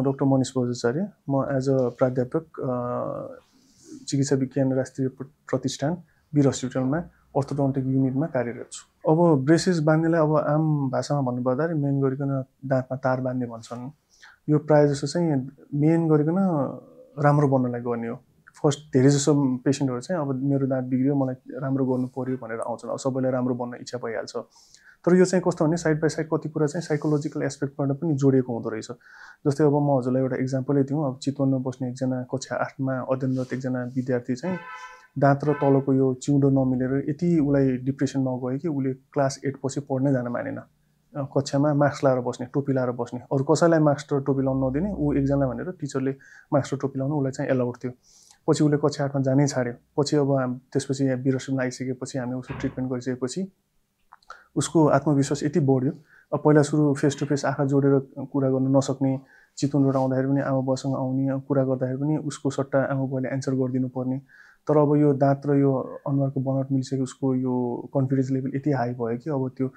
Doctor Manish Bajracharya. म as a प्राध्यापक चिकित्सा विज्ञान राष्ट्रिय प्रतिष्ठान वीर हस्पिटलमा अर्थोडोन्टिक युनिटमा कार्यरत छु। अब ब्रेसेस बाँध्नेलाई अब आम भाषामा भन्नुपर्दा मेन गरिकन दाँतमा तार बाँध्ने भन्छन्। यो प्रायः जसो चाहिँ मेन गरिकन राम्रो बन्नलाई गर्ने हो। फर्स्ट धेरै जसो पेसेन्टहरू चाहिँ अब मेरो दाँत बिग्रियो, मलाई राम्रो गर्नु पर्यो भनेर आउँछन्। अब सबैलाई राम्रो बन्न इच्छा भइहाल्छ। तर यो चाहिँ कस्तो भने साइड बाई साइड कति कुरा चाहिँ साइकोलोजिकल एस्पेक्टबाट पनि जोडिएको हुँदो रहेछ। जस्तै अब म हजुरलाई एउटा इक्जाम्पलै दिउँ। अब चितवनमा बस्ने एकजना कक्षा 8मा अध्ययनरत एकजना विद्यार्थी चाहिँ दाँत र तलको यो चिउँडो नमिलेर यति उसलाई डिप्रेसनमा गयो कि उसले क्लास 8 पछि पढ्नै जान मानेन। कक्षामा मास्क लाएर बस्ने, टोपी लाएर बस्ने, अरू कसैलाई मास्क र टोपी लाउन नदिने, ऊ एकजनालाई भनेर टिचरले मास्क र टोपी लाउनु उसलाई चाहिँ एलाउड थियो। पछि उसले कक्षा 8मा जानै छाड्यो। पछि अब त्यसपछि यहाँ वीर हस्पिटलमा आइसकेपछि हामीले उसको ट्रिटमेन्ट गरिसकेपछि उसको आत्मविश्वास यति बढ्यो। अब पहिला सुरु फेस टु फेस आँखा जोडेर कुरा गर्न नसक्ने, चितवनबाट आउँदाखेरि पनि आमा बाबासँग आउने, कुरा गर्दाखेरि पनि उसको सट्टा आमा बाबाले एन्सर गरिदिनु पर्ने। तर अब यो दाँत र यो अनुहारको बनावट मिलिसके उसको यो कन्फिडेन्स लेभल यति हाई भयो कि अब त्यो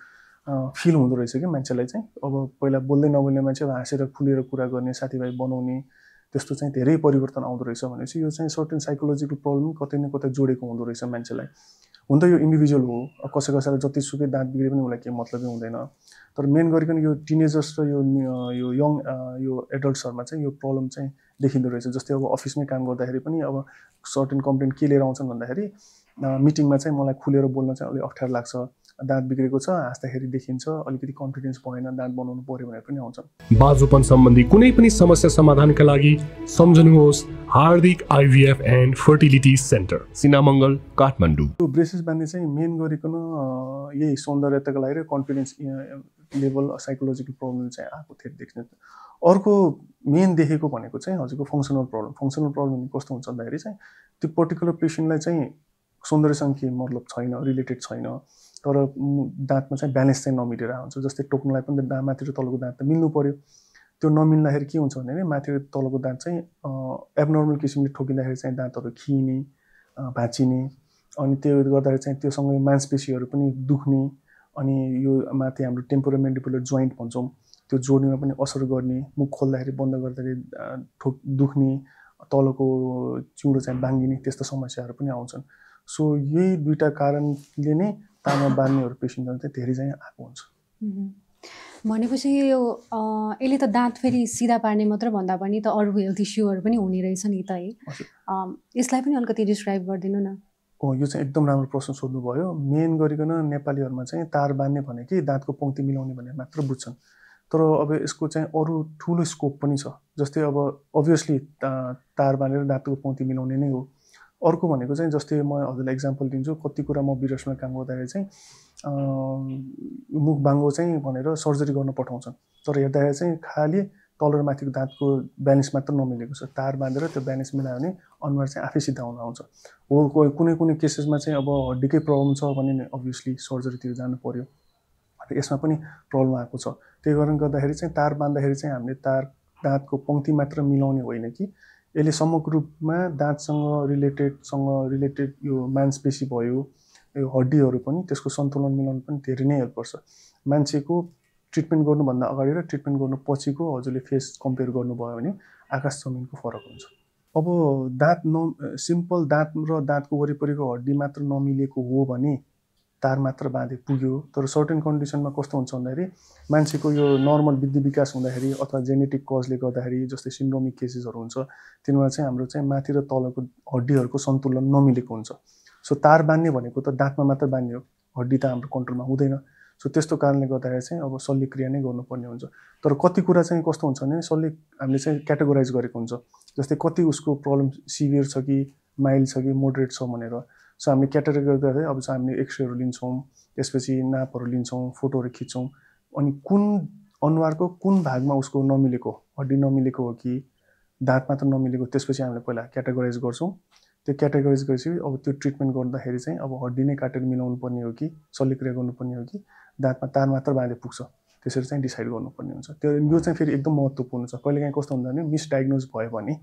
फिल हुँदो रहेछ कि मान्छेलाई चाहिँ अब पहिला बोल्दै नबोल्ने मान्छे अब हाँसेर खुलेर कुरा गर्ने, साथीभाइ बनाउने, त्यस्तो चाहिँ धेरै परिवर्तन आउँदो रहेछ भनेपछि यो चाहिँ सर्टेन साइकोलोजिकल प्रब्लम कतै न कतै जोडेको हुँदो रहेछ मान्छेलाई। हुन त यो इन्डिभिजुअल हो, कसै कसैलाई जतिसुकै दाँत बिग्रे पनि उसलाई केही मतलबै हुँदैन। तर मेन गरिकन यो टिनेजर्स र यो यङ यो एडल्ट्सहरूमा चाहिँ यो प्रब्लम चाहिँ देखिँदो रहेछ। जस्तै अब अफिसमै काम गर्दाखेरि पनि अब सर्टेन कम्प्लेन के लिएर आउँछन् भन्दाखेरि मिटिङमा चाहिँ मलाई खुलेर बोल्न चाहिँ अलिक अप्ठ्यारो लाग्छ, दाँत बिग्रेको छ, हाँस्दाखेरि देखिन्छ, अलिकति कन्फिडेन्स भएन, दाँत बनाउनु पर्यो भनेर पनि आउँछन्। बाजुपन सम्बन्धी कुनै पनि समस्या समाधानका लागि सम्झनुहोस् हार्दिक IVF and fertility centre, Sinamangal, Kathmandu. यो ब्रेसेस बान्ने चाहिँ मेन गरिकन यही सौन्दर्यताको लागि र कन्फिडेन्स लेभल साइकोलोजिकल प्रब्लम चाहिँ आएको थियो देख्ने। अर्को मेन देखेको भनेको चाहिँ हजुरको फङ्सनल प्रब्लम। फङ्सनल प्रब्लम कस्तो हुन्छ भन्दाखेरि चाहिँ त्यो पर्टिकुलर पेसेन्टलाई चाहिँ सौन्दर्यसँग केही मतलब छैन, रिलेटेड छैन, तर दाँतमा चाहिँ ब्यालेन्स चाहिँ नमिलेर आउँछ। जस्तै टोक्नलाई पनि माथि र तलको दाँत त मिल्नु पर्यो, त्यो नमिल्दाखेरि के हुन्छ भने माथि र तलको दाँत चाहिँ एबनर्मल किसिमले ठोकिँदाखेरि चाहिँ दाँतहरू खिने, भाँचिने, अनि त्यो गर्दाखेरि चाहिँ त्योसँगै मांसपेशीहरू पनि दुख्ने, अनि यो माथि हाम्रो टेम्पोरोमेन्डिबुलर जोइन्ट भन्छौँ त्यो जोड्नेमा पनि असर गर्ने, मुख खोल्दाखेरि बन्द गर्दाखेरि दुख्ने, तलको चिउँडो चाहिँ बाङ्गिने, त्यस्ता समस्याहरू पनि आउँछन्। सो यही दुईटा कारणले नै तामा बान्नेहरू पेसेन्टहरू चाहिँ धेरै चाहिँ आएको हुन्छ। भनेपछि यो यसले त दाँत फेरि सिधा पार्ने मात्र भन्दा पनि त अरू हेल्थ इस्युहरू पनि हुने रहेछ नि त है। यसलाई पनि अलिकति डिस्क्राइब गरिदिनु न। यो चाहिँ एकदम राम्रो प्रश्न सोध्नुभयो। मेन गरिकन नेपालीहरूमा चाहिँ तार बान्ने भनेकै दाँतको पङ्क्ति मिलाउने भनेर मात्र बुझ्छन्, तर अब यसको चाहिँ अरू ठुलो स्कोप पनि छ। जस्तै अब अभियसली तार बाँधेर दाँतको पङ्क्ति मिलाउने नै हो। अर्को भनेको चाहिँ जस्तै म हजुरलाई इक्जाम्पल दिन्छु। कति कुरा म वीरहस्पिटलमा काम गर्दाखेरि चाहिँ मुख बाङ्गो चाहिँ भनेर सर्जरी गर्न पठाउँछन्, तर हेर्दाखेरि चाहिँ खालि तल र माथिको दाँतको ब्यालेन्स मात्र नमिलेको छ। तार बाँधेर त्यो ब्यालेन्स मिलायो भने अनुहार चाहिँ आफै सिधा हुन आउँछ। हो कुनै कुनै केसेसमा चाहिँ अब हड्डीकै प्रब्लम छ भने अभियसली सर्जरीतिर जानु पर्यो, यसमा पनि प्रब्लम आएको छ। त्यही कारणले गर्दाखेरि चाहिँ तार बाँध्दाखेरि चाहिँ हामीले दाँतको पङ्क्ति मात्र मिलाउने होइन कि यसले समग्र रूपमा दाँतसँग रिलेटेड यो मांसपेशी भयो, यो हड्डीहरू पनि त्यसको सन्तुलन मिलाउन पनि धेरै नै हेल्प गर्छ। मान्छेको ट्रिटमेन्ट गर्नुभन्दा अगाडि र ट्रिटमेन्ट गर्नु पछिको हजुरले फेस कम्पेयर गर्नुभयो भने आकाश जमिनको फरक हुन्छ। अब दाँत सिम्पल दाँत र दाँतको वरिपरिको हड्डी मात्र नमिलेको हो भने तार मात्र बाँधे पुग्यो। तर सर्टेन कन्डिसनमा कस्तो हुन्छ भन्दाखेरि मान्छेको यो नर्मल वृद्धि विकास हुँदाखेरि अथवा जेनेटिक कजले गर्दाखेरि जस्तै सिन्ड्रोमिक केसेसहरू हुन्छ, तिनीमा चाहिँ हाम्रो चाहिँ माथि र तलको हड्डीहरूको सन्तुलन नमिलेको हुन्छ। सो तार बान्ने भनेको त दाँतमा मात्र बान्ने हो, हड्डी त हाम्रो कन्ट्रोलमा हुँदैन। सो त्यस्तो कारणले गर्दाखेरि चाहिँ अब शल्यक्रिया नै गर्नुपर्ने हुन्छ। तर कति कुरा चाहिँ कस्तो हुन्छ भने हामीले चाहिँ क्याटेगोराइज गरेको हुन्छ। जस्तै कति उसको प्रब्लम सिभियर छ कि माइल्ड छ कि मोडरेट छ भनेर। सो हामीले क्याटेगोराइज गर्दाखेरि अब चाहिँ हामीले एक्सरेहरू लिन्छौँ, त्यसपछि नापहरू लिन्छौँ, फोटोहरू खिच्छौँ, अनि कुन अनुहारको कुन भागमा उसको नमिलेको, हड्डी नमिलेको हो कि दाँत मात्र नमिलेको, त्यसपछि हामीले पहिला क्याटेगोराइज गर्छौँ। त्यो क्याटेगोराइज गरेपछि अब त्यो ट्रिटमेन्ट गर्दाखेरि चाहिँ अब हड्डी नै काटेर मिलाउनु पर्ने हो कि शल्यक्रिया गर्नुपर्ने हो कि दाँतमा तार मात्र बाँधे पुग्छ, त्यसरी चाहिँ डिसाइड गर्नुपर्ने हुन्छ। यो चाहिँ फेरि एकदम महत्त्वपूर्ण छ। कहिलेकाहीँ कस्तो हुन्छ भने मिसडायग्नोज भयो भने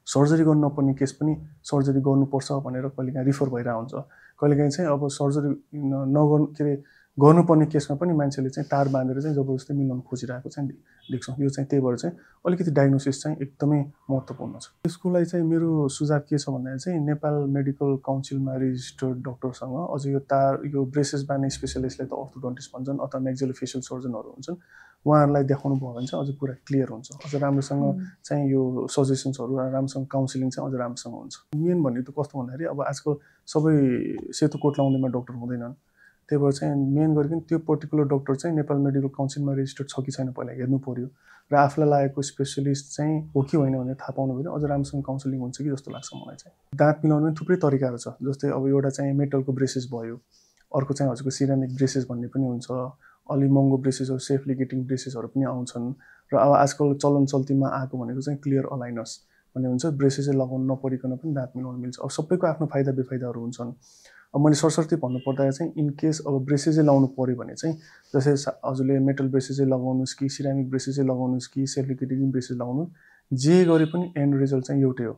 सर्जरी गर्नु नपर्ने केस पनि सर्जरी गर्नुपर्छ भनेर कहिलेकाहीँ रिफर भइरहेको हुन्छ। कहिलेकाहीँ चाहिँ अब सर्जरी गर्नुपर्ने केसमा पनि मान्छेले चाहिँ तार बाँधेर चाहिँ जबरजस्ती मिलाउन खोजिरहेको चाहिँ देख्छौँ। यो चाहिँ त्यही भएर चाहिँ अलिकति डायग्नोसिस चाहिँ एकदमै महत्त्वपूर्ण छ। यसको लागि चाहिँ मेरो सुझाव के छ भन्दाखेरि चाहिँ नेपाल मेडिकल काउन्सिलमा रेजिस्टर्ड डक्टरसँग अझ यो ब्रेसेस बार्ने स्पेसलिस्टलाई त अर्थोडोन्टिस्ट भन्छन् अथवा म्याक्सिलोफेसियल सर्जनहरू हुन्छन्, उहाँहरूलाई देखाउनु भयो भने चाहिँ अझ कुरा क्लियर हुन्छ। अझ राम्रोसँग चाहिँ यो सजेसन्सहरू राम्रोसँग काउन्सिलिङ चाहिँ अझ राम्रोसँग हुन्छ। मेन भनेको त कस्तो भन्दाखेरि अब आजकल सबै सेतो कोट लाउँदैमा डक्टर हुँदैनन्, त्यही भएर चाहिँ मेन गरिकन त्यो पर्टिकुलर डक्टर चाहिँ नेपाल मेडिकल काउन्सिलमा रेजिस्टर्ड छ कि छैन पहिला हेर्नु पर्यो र आफूलाई लागेको स्पेसलिस्ट चाहिँ हो कि होइन भनेर थाहा पाउनु पऱ्यो। अझ राम्रोसँग काउन्सिलिङ हुन्छ कि जस्तो लाग्छ मलाई चाहिँ। दाँत मिलाउनु पनि थुप्रै तरिकाहरू छ, जस्तै अब एउटा चाहिँ मेटलको ब्रेसेस भयो, अर्को चाहिँ हजुरको सिरामिक ब्रेसेस भन्ने पनि हुन्छ, अलि महँगो ब्रेसेसहरू सेफ लिगेटिङ ब्रेसेसहरू पनि आउँछन् र अब आजकल चलन चल्तीमा आएको भनेको चाहिँ क्लियर अलाइनर्स भन्ने हुन्छ। ब्रेसेसै लगाउनु नपरिकन पनि दाँत मिलाउनु मिल्छ। अब सबैको आफ्नो फाइदा बेफाइदाहरू हुन्छन्। अब मैले सरसर्ती भन्नुपर्दा चाहिँ इन केस अब ब्रेसेसै लाउनु पऱ्यो भने चाहिँ जस्तै हजुरले मेटल ब्रेसेसै लगाउनुहोस् कि सिरामिक ब्रेसेसै लगाउनुहोस् कि सेल्फ लिक्विडिङ ब्रेसेस लगाउनु, जे गरे पनि एन्ड रिजल्ट चाहिँ एउटै हो।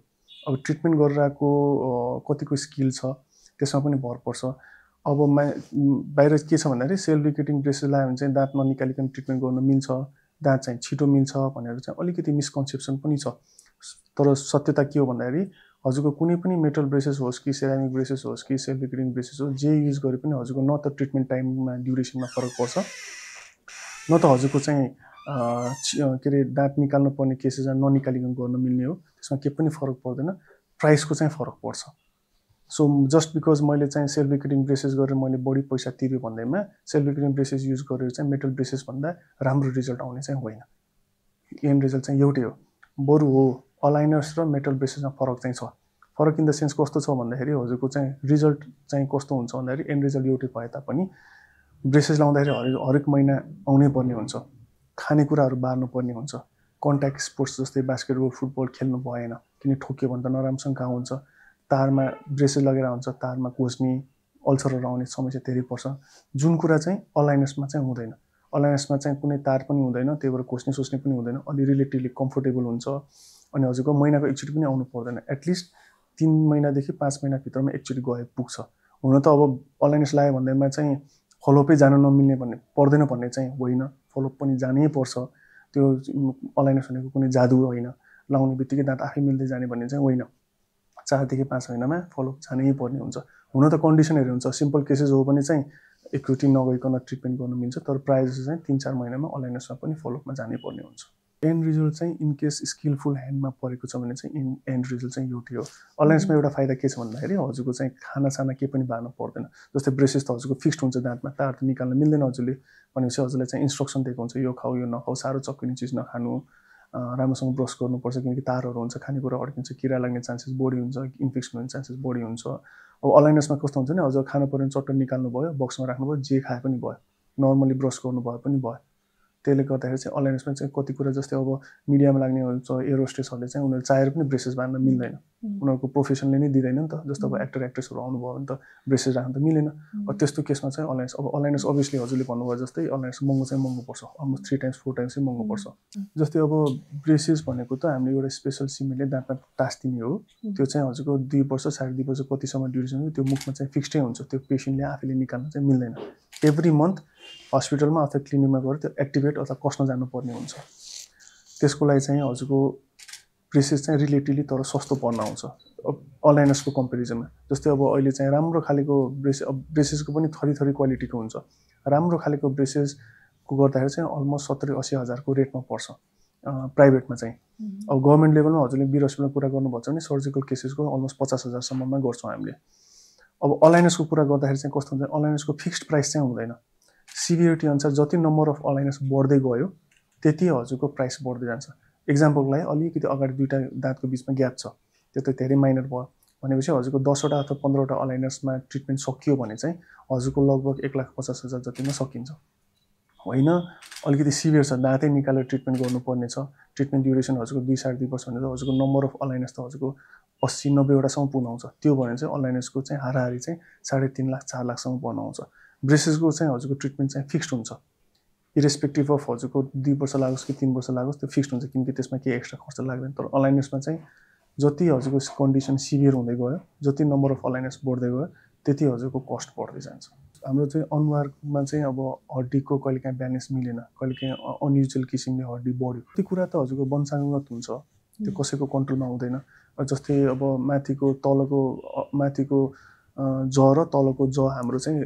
अब ट्रिटमेन्ट गरिरहेको कतिको स्किल छ त्यसमा पनि भर पर्छ। अब बाहिर के छ भन्दाखेरि सेल्फ लिक्विडिङ ब्रेसेस लगायो भने चाहिँ दाँत ननिकालिकन ट्रिटमेन्ट गर्न मिल्छ, दाँत चाहिँ छिटो मिल्छ भनेर चाहिँ अलिकति मिसकन्सेप्सन पनि छ। तर सत्यता के हो भन्दाखेरि हजुरको कुनै पनि मेटल ब्रेसेस होस् कि सेरामिक ब्रेसेस होस् कि सेल्फ लिक्विडिङ ब्रेसेस होस्, जे युज गरे पनि हजुरको न त ट्रिटमेन्ट टाइममा ड्युरेसनमा फरक पर्छ, न त हजुरको चाहिँ के अरे दाँत निकाल्नु पर्ने केसेसमा ननिकालिकन गर्न मिल्ने हो, त्यसमा केही पनि फरक पर्दैन। प्राइसको चाहिँ फरक पर्छ। सो जस्ट बिकज मैले चाहिँ सेल्फ लिक्विडिङ ब्रेसेस गरेर मैले बढी पैसा तिर्यो भन्दैमा सेल्फ लिक्विडिङ ब्रेसेस युज गरेर चाहिँ मेटल ब्रेसेस भन्दा राम्रो रिजल्ट आउने चाहिँ होइन। एन्ड रिजल्ट चाहिँ एउटै हो। बरु हो अलाइनर्स र मेटल ब्रेसेसमा फरक चाहिँ छ। फरक इन द सेन्स कस्तो छ भन्दाखेरि हजुरको चाहिँ रिजल्ट चाहिँ कस्तो हुन्छ भन्दाखेरि एन्ड रिजल्ट एउटै भए तापनि ब्रेसेस लाउँदाखेरि हरेक महिना आउनै पर्ने हुन्छ, खानेकुराहरू बार्नु पर्ने हुन्छ, कन्ट्याक्ट स्पोर्ट्स जस्तै बास्केटबल फुटबल खेल्नु भएन किन ठोक्यो भने त नराम्रोसँग घाउ हुन्छ, तारमा ब्रेसेस लगेर हुन्छ, तारमा कोच्ने अल्सरहरू आउने समस्या धेरै पर्छ, जुन कुरा चाहिँ अलाइनर्समा चाहिँ हुँदैन। अलाइनर्समा चाहिँ कुनै तार पनि हुँदैन, त्यही भएर कोच्ने सोच्ने पनि हुँदैन, अलि रिलेटिभली कम्फोर्टेबल हुन्छ अनि हजुरको महिनाको एकचोटि पनि आउनु पर्दैन। एटलिस्ट 3 महिनादेखि 5 महिनाभित्रमा एकचोटि गए पुग्छ। हुन त अब अलाइनर्स लगायो भन्दैमा चाहिँ फलोअपै जान नमिल्ने भन्ने पर्दैन भन्ने चाहिँ होइन, फलोअप पनि जानै पर्छ। त्यो अलाइनर्स भनेको कुनै जादु होइन, लाउने बित्तिकै दाँत आफै मिल्दै जाने भन्ने चाहिँ होइन। 4 देखि 5 महिनामा फलोअप जानै पर्ने हुन्छ। हुन त कन्डिसनहरू हुन्छ, सिम्पल केसेस हो भने चाहिँ एकचोटि नगइकन ट्रिटमेन्ट गर्न मिल्छ, तर प्रायः जस्तो चाहिँ 3-4 महिनामा अलाइनर्समा पनि फलोअपमा जानै पर्ने हुन्छ। एन्ड रिजल्ट चाहिँ इन केस स्किलफुल ह्यान्डमा परेको छ भने चाहिँ एन्ड रिजल्ट चाहिँ एउटै हो। अलाइन्समा एउटा फाइदा के छ भन्दाखेरि हजुरको चाहिँ खानासाना केही पनि बार्नु पर्दैन। जस्तै ब्रेसेस त हजुरको फिक्स्ड हुन्छ, दाँतमा तार त निकाल्न मिल्दैन हजुरले भनेपछि हजुरलाई चाहिँ इन्स्ट्रक्सन दिएको हुन्छ, यो खाऊ यो नखाऊ, साह्रो चक्किने चिज नखानु, राम्रोसँग ब्रस गर्नुपर्छ किनकि तारहरू हुन्छ, खानेकुरा अड्किन्छ, किरा लाग्ने चान्सेस बढी हुन्छ, इन्फेक्सन हुने चान्सेस बढी हुन्छ। अब अलाइनर्समा कस्तो हुन्छ नि, हजुर खानु पऱ्यो भने चट्ट निकाल्नु भयो, बक्समा राख्नुभयो, जे खाए पनि भयो, नर्मली ब्रस गर्नु भए पनि भयो। त्यसले गर्दाखेरि चाहिँ अलाइनर्समा चाहिँ कति कुरा जस्तै अब मिडियामा लाग्ने हुन्छ एयर होस्टेसहरूले चाहिँ उनीहरू चाहेर पनि ब्रेसेस बाँध्न मिल्दैन, उनीहरूको प्रोफेसनले नै दिँदैन नि त। जस्तो अब एक्टर एक्ट्रेसहरू आउनुभयो भने त ब्रेसेस राख्नु त मिलेन। अब त्यस्तो केसमा चाहिँ अलाइनर्स, अब अलाइनर्स अभियसली हजुरले भन्नुभयो जस्तै अलाइनर्स महँगो चाहिँ महँगो पर्छ, अलमोस्ट 3 टाइम्स 4 टाइम्स चाहिँ महँगो पर्छ। जस्तै अब ब्रेसेस भनेको त हामीले एउटा स्पेसल सिमेन्टले दाँतमा टाँसिदिने हो, त्यो चाहिँ हजुरको 2 वर्ष 2.5 वर्ष कतिसम्म ड्युरेसन, त्यो मुखमा चाहिँ फिक्स्डै हुन्छ, त्यो पेसेन्टले आफैले निकाल्न चाहिँ मिल्दैन। एभ्री मन्थ हस्पिटलमा अथवा क्लिनिकमा गएर त्यो एक्टिभेट अथवा कस्न जानुपर्ने हुन्छ। त्यसको लागि चाहिँ हजुरको ब्रेसेस चाहिँ रिलेटिभली तर सस्तो पर्न आउँछ अलाइनर्सको कम्पेरिजनमा। जस्तै अब अहिले चाहिँ राम्रो खालेको ब्रेसेसको पनि थरी क्वालिटीको हुन्छ। राम्रो खालेको ब्रेसेसको गर्दाखेरि चाहिँ अलमोस्ट 70-80 हजारको रेटमा पर्छ प्राइभेटमा चाहिँ। अब गभर्मेन्ट लेभलमा हजुरले बिर हस्पिटलमा कुरा गर्नुभएको छ भने सर्जिकल केसेसको अलमोस्ट 50 हजारसम्ममा गर्छौँ हामीले। अब अलाइनर्सको कुरा गर्दाखेरि चाहिँ कस्तो हुन्छ, अलाइनर्सको फिक्स्ड प्राइस चाहिँ हुँदैन, सिभियरिटी अनुसार जति नम्बर अफ अलाइनर्स बढ्दै गयो त्यति हजुरको प्राइस बढ्दै जान्छ। इक्जाम्पलको लागि अलिकति अगाडि 2टा दाँतको बिचमा ग्याप छ, त्यो त धेरै माइनर भयो भनेपछि हजुरको 10वटा अथवा 15वटा अलाइनर्समा ट्रिटमेन्ट सकियो भने चाहिँ हजुरको लगभग 1,50,000 जतिमा सकिन्छ। होइन अलिकति सिभियर छ, दाँतै निकालेर ट्रिटमेन्ट गर्नुपर्ने छ, ट्रिटमेन्ट ड्युरेसन हजुरको 2-2.5 वर्ष भने त हजुरको नम्बर अफ अलाइनर्स त हजुरको 80-90वटासम्म पुग्न आउँछ। त्यो भने चाहिँ अलाइनर्सको चाहिँ हाराहारी चाहिँ 3.5 लाख 4 लाखसम्म पर्न आउँछ। ब्रेसेसको चाहिँ हजुरको ट्रिटमेन्ट चाहिँ फिक्स्ड हुन्छ, इरेस्पेक्टिभ अफ हजुरको 2 वर्ष लागोस् कि 3 वर्ष लागोस् त्यो फिक्स्ड हुन्छ, किनकि त्यसमा केही एक्स्ट्रा खर्च लाग्दैन। तर अलाइनर्समा चाहिँ जति हजुरको कन्डिसन सिभियर हुँदै गयो, जति नम्बर अफ अलाइनर्स बढ्दै गयो त्यति हजुरको कस्ट बढ्दै जान्छ। हाम्रो चाहिँ अनुहारमा चाहिँ अब हड्डीको कहिलेकाहीँ ब्यालेन्स मिलेन, कहिलेकाहीँ अनयुजुअल किसिमले हड्डी बढ्यो, त्यो कुरा त हजुरको वंशानुगत हुन्छ, त्यो कसैको कन्ट्रोलमा हुँदैन। जस्तै अब माथिको ज र तलको ज हाम्रो चाहिँ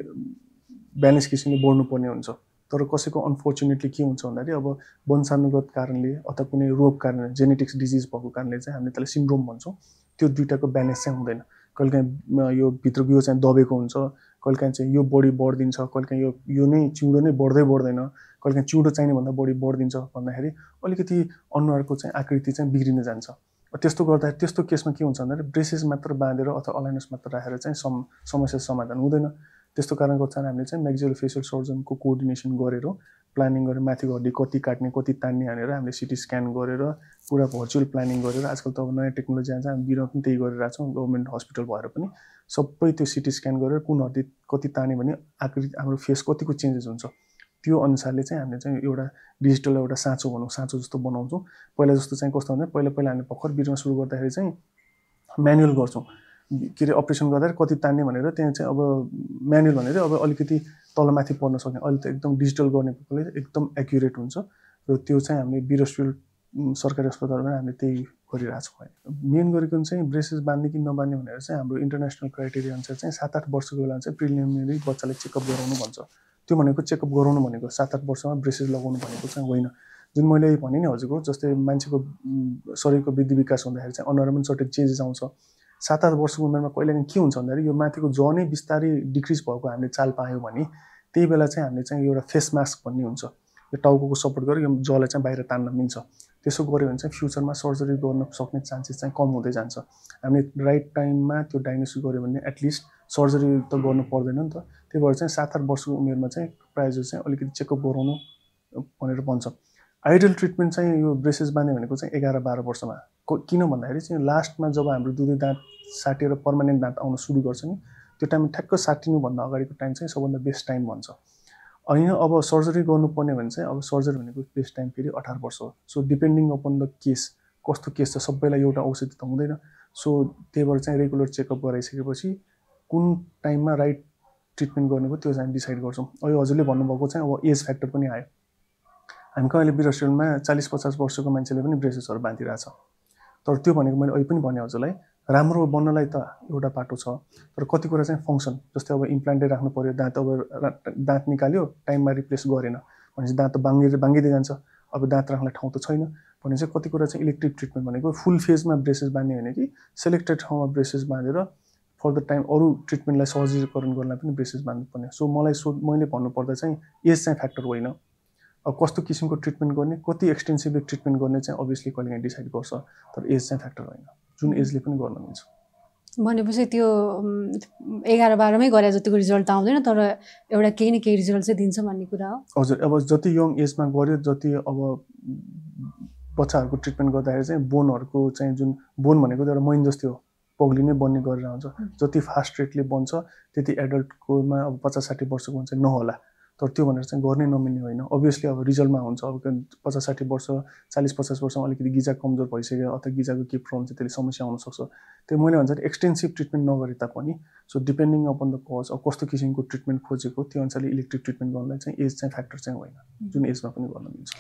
ब्यालेन्स किसिमले बढ्नुपर्ने हुन्छ, तर कसैको अनफर्चुनेटली के हुन्छ भन्दाखेरि अब वंशानुगत कारणले अथवा कुनै रोग कारणले जेनेटिक्स डिजिज भएको कारणले चाहिँ हामीले त्यसलाई सिन्ड्रोम भन्छौँ, त्यो दुईटाको ब्यालेन्स चाहिँ हुँदैन। कहिलेकाहीँ यो भित्रको यो चाहिँ दबेको हुन्छ, कहिलेकाहीँ चाहिँ यो बढी बढिदिन्छ, कहिलेकाहीँ यो नै चिउँडो नै बढ्दै बढ्दैन, कहिलेकाहीँ चिउँडो चाहिने भन्दा बढी बढिदिन्छ भन्दाखेरि अलिकति अनुहारको चाहिँ आकृति चाहिँ बिग्रिन जान्छ। त्यस्तो गर्दाखेरि त्यस्तो केसमा के हुन्छ भन्दाखेरि ब्रेसेस मात्र बाँधेर अथवा अलाइनस मात्र राखेर चाहिँ समस्या समाधान हुँदैन। त्यस्तो कारणको चाहिँ हामीले चाहिँ म्याक्सिलोफेसियल सर्जनको कोअर्डिनेसन गरेर प्लानिङ गरेर माथिको हड्डी कति काट्ने कति तान्ने भनेर हामीले सिटी स्क्यान गरेर पुरा भर्चुअल प्लानिङ गरेर, आजकल त अब नयाँ टेक्नोलोजी आन्छ, हामी बिरामा पनि त्यही गरिरहेको छौँ, गभर्मेन्ट हस्पिटल भएर पनि सबै त्यो सिटी स्क्यान गरेर कुन हड्डी कति तान्यो भने आकृति हाम्रो फेस कतिको चेन्जेस हुन्छ त्यो अनुसारले चाहिँ हामीले चाहिँ एउटा डिजिटल एउटा साँचो भनौँ, साँचो जस्तो बनाउँछौँ। पहिला जस्तो चाहिँ कस्तो हुन्छ, पहिला हामीले भर्खर बिरुवा सुरु गर्दाखेरि चाहिँ म्यानुअल गर्छौँ, के अरे अपरेसन गर्दाखेरि कति तान्ने भनेर, त्यहाँ चाहिँ अब म्यानुअल भनेर अब अलिकति तलमाथि पर्न सक्ने, अहिले त एकदम डिजिटल गर्नेले एकदम एक्युरेट हुन्छ र त्यो चाहिँ हामीले वीर हस्पिटल सरकारी अस्पतालमा हामीले त्यही गरिरहेछौँ। मेन गरिकन चाहिँ ब्रेसेस बाँध्ने कि नबाँध्ने भनेर चाहिँ हाम्रो इन्टरनेसनल क्राइटेरिया अनुसार चाहिँ 7-8 वर्षको बेला चाहिँ प्रिलिमिनरी बच्चालाई चेकअप गराउनु भन्छ। त्यो भनेको चेकअप गराउनु भनेको 7-8 वर्षमा ब्रेसेस लगाउनु भनेको चाहिँ होइन। जुन मैले भने नि हजुरको, जस्तै मान्छेको शरीरको वृद्धि विकास हुँदाखेरि चाहिँ अनुहारमा पनि सर्टेन चेन्जेस आउँछ। 7-8 वर्षको उमेरमा कहिलेकाहीँ के हुन्छ भन्दाखेरि यो माथिको ज नै बिस्तारै डिक्रिज भएको हामीले चाल पायौँ भने त्यही बेला चाहिँ हामीले चाहिँ एउटा फेस मास्क भन्ने हुन्छ, यो टाउको सपोर्ट गरेर यो जलाई चाहिँ बाहिर तान्न मिल्छ। त्यसो गऱ्यो भने चाहिँ फ्युचरमा सर्जरी गर्न सक्ने चान्सेस चाहिँ कम हुँदै जान्छ। हामीले राइट टाइममा त्यो डायग्नोसिस गऱ्यो भने एटलिस्ट सर्जरी त गर्नु पर्दैन नि त। त्यही भएर चाहिँ 7-8 वर्षको उमेरमा चाहिँ प्रायः जस्तो चाहिँ अलिकति चेकअप गराउनु भनेर भन्छ। आइडियल ट्रिटमेन्ट चाहिँ यो ब्रेसेस बाँध्ने भनेको चाहिँ 11-12 वर्षमा, किन भन्दाखेरि चाहिँ लास्टमा जब हाम्रो दुधै दाँत साटिएर पर्मानेन्ट दाँत आउन सुरु गर्छ नि, त्यो टाइम ठ्याक्क साटिनुभन्दा अगाडिको टाइम चाहिँ सबभन्दा बेस्ट टाइम भन्छ। होइन अब सर्जरी गर्नुपर्ने भने चाहिँ अब सर्जरी भनेको बेस्ट टाइम फेरि 18 वर्ष हो। So depending upon the case, कस्तो केस छ, सबैलाई एउटा औषधि त हुँदैन। सो त्यही भएर चाहिँ रेगुलर चेकअप गराइसकेपछि कुन टाइममा राइट ट्रिटमेन्ट गर्नुको त्यो चाहिँ डिसाइड गर्छौँ। अहिले हजुरले भन्नुभएको चाहिँ अब एज फ्याक्टर पनि आयो। हामीको अहिले वीर हस्पिटलमा 40-50 वर्षको मान्छेले पनि ब्रेसेसहरू बाँधिरहेछ। तर त्यो भनेको मैले अहिले पनि भने हजुरलाई, राम्रो बन्नलाई त एउटा बाटो छ, तर कति कुरा चाहिँ फङ्सन, जस्तै अब इम्प्लान्टै राख्नु पर्यो, दाँत अब दाँत निकाल्यो टाइममा रिप्लेस गरेन भनेपछि दाँत त बाङ्गिँदै जान्छ, अब दाँत राख्ने ठाउँ त छैन भने चाहिँ कति कुरा चाहिँ इलेक्ट्रिक ट्रिटमेन्ट भनेको फुल फेजमा ब्रेसेस बाँध्ने होइन कि सेलेक्टेड ठाउँमा ब्रेसेस बाँधेर फर द टाइम अरू ट्रिटमेन्टलाई सहजीकरण गर्नलाई पनि ब्रेसेस बाँध्नुपर्ने। सो मैले भन्नुपर्दा चाहिँ एज चाहिँ फ्याक्टर होइन। अब कस्तो किसिमको ट्रिटमेन्ट गर्ने, कति एक्सटेन्सिभली ट्रिटमेन्ट गर्ने चाहिँ अभियसली कहिलेकाहीँ डिसाइड गर्छ, तर एज चाहिँ फ्याक्टर होइन, जुन एजले पनि गर्न मिल्छ। भनेपछि त्यो 11-12मै गरे जतिको रिजल्ट आउँदैन, तर एउटा केही न केही रिजल्ट चाहिँ दिन्छ भन्ने कुरा हो। हजुर, अब जति यङ एजमा गऱ्यो, जति अब बच्चाहरूको ट्रिटमेन्ट गर्दाखेरि चाहिँ बोनहरूको चाहिँ जुन बोन भनेको एउटा मैन जस्तै हो, पग्लिनै बन्ने गरेर आउँछ। जति फास्ट रेटले बन्छ त्यति एडल्टकोमा अब 50-60 वर्षको हुन्छ नहोला, तर त्यो भनेर चाहिँ गर्नै नमिल्ने होइन। अभियसली अब रिजल्टमा हुन्छ, अब 50-60 वर्ष 40-50 वर्षमा अलिकति गिजा कमजोर भइसक्यो अथवा गिजाको के प्रब्लम चाहिँ त्यसले समस्या आउनसक्छ। त्यो मैले भन्छ एक्सटेन्सिभ ट्रिटमेन्ट नगरे तापनि, so depending upon the cause, अब कस्तो किसिमको ट्रिटमेन्ट खोजेको त्यो अनुसारले इलेक्ट्रिक ट्रिटमेन्ट गर्नलाई चाहिँ एज चाहिँ फ्याक्टर चाहिँ होइन, जुन एजमा पनि गर्न मिल्छ।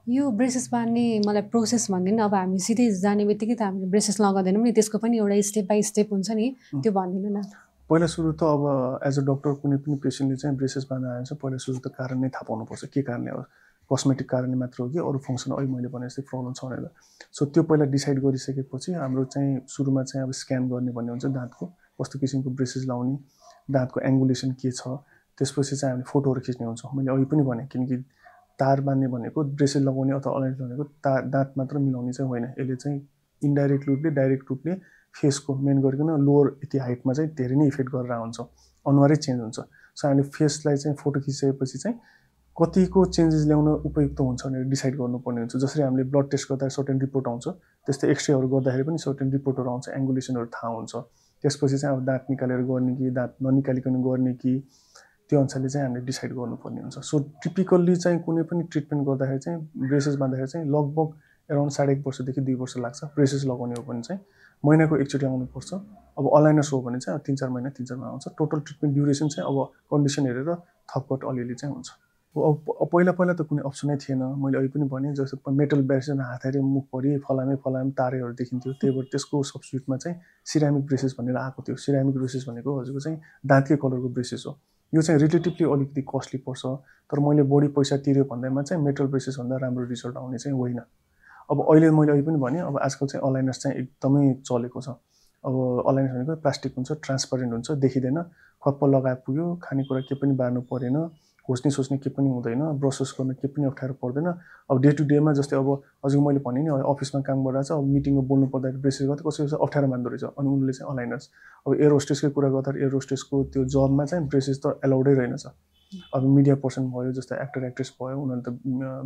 यो ब्रेसेस बाँध्ने मलाई प्रोसेस भनिदिनु, अब हामी सिधै जाने बित्तिकै त हामीले ब्रेसेस लगाउँदैनौँ नि, त्यसको पनि एउटा स्टेप बाई स्टेप हुन्छ नि, त्यो भनिदिनु न। पहिला सुरु त अब एज अ डक्टर कुनै पनि पेसेन्टले चाहिँ ब्रेसेस बाँध्न आएछ, पहिला सुरु त कारण नै थाहा पाउनुपर्छ, के कारणले हो, कस्मेटिक कारणले मात्र हो कि अरू फङ्सन अहिले मैले भने जस्तै प्रब्लम छ भनेर। सो त्यो पहिला डिसाइड गरिसकेपछि हाम्रो चाहिँ सुरुमा चाहिँ अब स्क्यान गर्ने भन्ने हुन्छ, दाँतको कस्तो किसिमको ब्रेसेस लाउने, दाँतको एङ्गुलेसन के छ, त्यसपछि चाहिँ हामीले फोटोहरू खिच्ने हुन्छ। मैले अहिले पनि भने, किनकि तार बाँध्ने भनेको ब्रेसेस लगाउने अथवा अलाइन्स भनेको दाँत मात्र मिलाउने चाहिँ होइन, यसले चाहिँ इन्डाइरेक्ट रूपले डाइरेक्ट रूपले फेसको मेन गरिकन लोवर यति हाइटमा चाहिँ धेरै नै इफेक्ट गरेर आउँछ, अनुहारै चेन्ज हुन्छ। सो हामीले फेसलाई चाहिँ फोटो खिचिसकेपछि चाहिँ कतिको चेन्जेस ल्याउन उपयुक्त हुन्छ भनेर डिसाइड गर्नुपर्ने हुन्छ। जसरी हामीले ब्लड टेस्ट गर्दा सर्टेन रिपोर्ट आउँछ, त्यस्तै एक्सरेहरू गर्दाखेरि पनि सर्टेन रिपोर्टहरू आउँछ, एङ्गुलेसनहरू थाहा हुन्छ। त्यसपछि चाहिँ अब दाँत निकालेर गर्ने कि दाँत ननिकालिकन गर्ने कि, त्यो अनुसारले चाहिँ हामीले डिसाइड गर्नुपर्ने हुन्छ। सो टिपिकल्ली चाहिँ कुनै पनि ट्रिटमेन्ट गर्दाखेरि चाहिँ ब्रेसेस बाँध्दाखेरि चाहिँ लगभग एराउन्ड 1.5 वर्षदेखि 2 वर्ष लाग्छ। ब्रेसेस लगाउने हो भने चाहिँ महिनाको एकचोटि आउनुपर्छ। अब अलाइनर्स हो भने चाहिँ 3-4 महिना आउँछ। टोटल ट्रिटमेन्ट ड्युरेसन चाहिँ अब कन्डिसन हेरेर थपघट अलिअलि चाहिँ हुन्छ। अब पहिला त कुनै अप्सनै थिएन। मैले अहिले पनि भने जस्तो मेटल ब्रेसेस हातैले मुखभरि फलामे तारेहरू देखिन्थ्यो। त्यही भएर त्यसको सब्स्टिट्युटमा चाहिँ सिरामिक ब्रेसेस भनेर आएको थियो। सिरामिक ब्रेसेस भनेको हजुरको चाहिँ दाँतकै कलरको ब्रेसेस हो। यो चाहिँ रिलेटिभली अलिकति कस्टली पर्छ, तर मैले बढी पैसा तिर्यो भन्दैमा चाहिँ मेटल ब्रेसेस भन्दा राम्रो रिजल्ट आउने चाहिँ होइन। अब अहिले मैले अहिले पनि भने अब आजकल चाहिँ अलाइनर्स चाहिँ एकदमै चलेको छ। अब अलाइनर्स भनेको प्लास्टिक हुन्छ, ट्रान्सपरेन्ट हुन्छ, देखिँदैन, खप्प लगाए पुग्यो, खानेकुरा केही पनि बार्नु परेन, खोज्ने सोच्ने केही पनि हुँदैन, ब्रसेस गर्न केही पनि अप्ठ्यारो पर्दैन। अब डे टु डेमा जस्तै अब हजुर मैले भने नि अफिसमा काम गरिरहेको छ, अब मिटिङमा बोल्नु पर्दाखेरि ब्रेसेस गर्दा कसैको अप्ठ्यारो मान्दो रहेछ, अनि उनले चाहिँ अलाइनर्स। अब एयर होस्टेसकै कुरा गर्दा एयर होस्टेसको त्यो जबमा चाहिँ ब्रेसेस त एलाउडै रहेनछ। अब मिडिया पर्सन भयो, जस्तै एक्टर एक्ट्रेस भयो, उनीहरूले त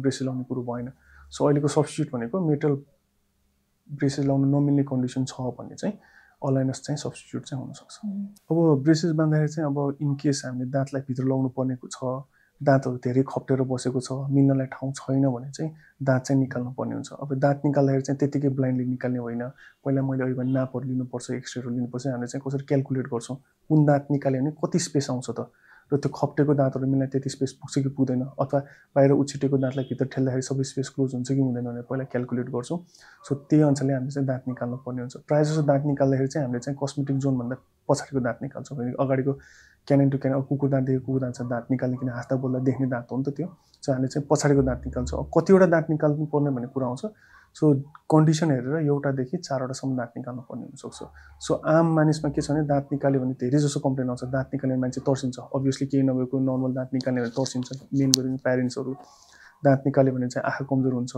ब्रेसेस लाउने कुरो भएन। सो अहिलेको सब्स्टिट्युट भनेको मेटल ब्रेसेस लाउनु नमिल्ने कन्डिसन छ भने चाहिँ अलाइनर्स चाहिँ सब्स्टिट्युट चाहिँ हुनसक्छ। अब ब्रेसेस बाँध्दाखेरि चाहिँ अब इन केस हामीले दाँतलाई भित्र लाउनु पर्नेको छ, दाँतहरू धेरै खप्टेर बसेको छ, मिल्नलाई ठाउँ छैन भने चाहिँ दाँत चाहिँ निकाल्नु पर्ने हुन्छ। अब दाँत निकाल्दाखेरि चाहिँ त्यतिकै ब्लाइन्डली निकाल्ने होइन। पहिला मैले अहिले भने नापहरू लिनुपर्छ, एक्सरेहरू लिनुपर्छ। हामीले चाहिँ कसरी क्यालकुलेट गर्छौँ कुन दाँत निकाल्यो भने कति स्पेस आउँछ त, र त्यो खप्टेको दाँतहरू मिल्ने त्यति स्पेस पुग्छ कि पुग्दैन, अथवा बाहिर उछिटेको दाँतलाई भित्र ठेल्दाखेरि सबै स्पेस क्लोज हुन्छ कि हुँदैन भनेर पहिला क्यालकुलेट गर्छौँ। सो त्यही अनुसारले हामीले चाहिँ दाँत निकाल्नु पर्ने हुन्छ। प्रायः जस्तो दाँत निकाल्दाखेरि चाहिँ हामीले चाहिँ कस्मेटिक जोनभन्दा पछाडिको दाँत निकाल्छौँ। भने अगाडिको क्यानन टु क्यानन, कुकुर दाँतदेखि कुकुर दाँत दाँत निकाल्ने, किन हाँस्दा बोल्दा देख्ने दाँत हो नि त त्यो। सो हामीले चाहिँ पछाडिको दाँत निकाल्छौँ। अब कतिवटा दाँत निकाल्नु पर्ने भन्ने कुरा आउँछ। सो कन्डिसन हेरेर एउटादेखि 4वटासम्म दाँत निकाल्नु पर्ने हुनसक्छ। सो आम मानिसमा के छ भने दाँत निकाल्यो भने धेरै जसो कम्प्लेन आउँछ, दाँत निकाल्ने मान्छे तर्सिन्छ। अभियसली केही नभएको नर्मल दाँत निकाल्ने भने तर्सिन्छ। मेन गरी प्यारेन्ट्सहरू दाँत निकाल्यो भने चाहिँ आँखा कमजोर हुन्छ,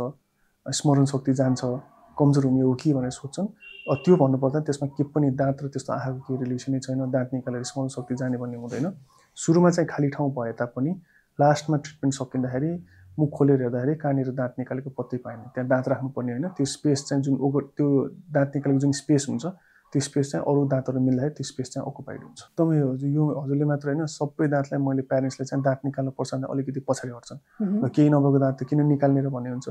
स्मरण शक्ति जान्छ, कमजोर हुने हो कि भनेर सोध्छन्। त्यो भन्नुपर्दा त्यसमा के पनि दाँत र त्यस्तो आँखाको केही रिलेसनै छैन। दाँत निकालेर स्मरण शक्ति जाने भन्ने हुँदैन। सुरुमा चाहिँ खाली ठाउँ भए तापनि लास्टमा ट्रिटमेन्ट सकिँदाखेरि मुख खोलेर हेर्दाखेरि कहाँनिर दाँत निकालेको पत्तै पाएन। त्यहाँ दाँत राख्नुपर्ने होइन, त्यो स्पेस चाहिँ जुन त्यो दाँत निकालेको जुन स्पेस हुन्छ त्यो स्पेस चाहिँ अरू दाँतहरू मिल्दाखेरि त्यो स्पेस चाहिँ अकुपाइड हुन्छ। तपाईँ यो हजुरले मात्र होइन, सबै दाँतलाई मैले प्यारेन्ट्सले चाहिँ दाँत निकाल्नुपर्छ भने अलिकति पछाडि हट्छन्। र केही नभएको दाँत किन निकाल्ने र भन्ने हुन्छ।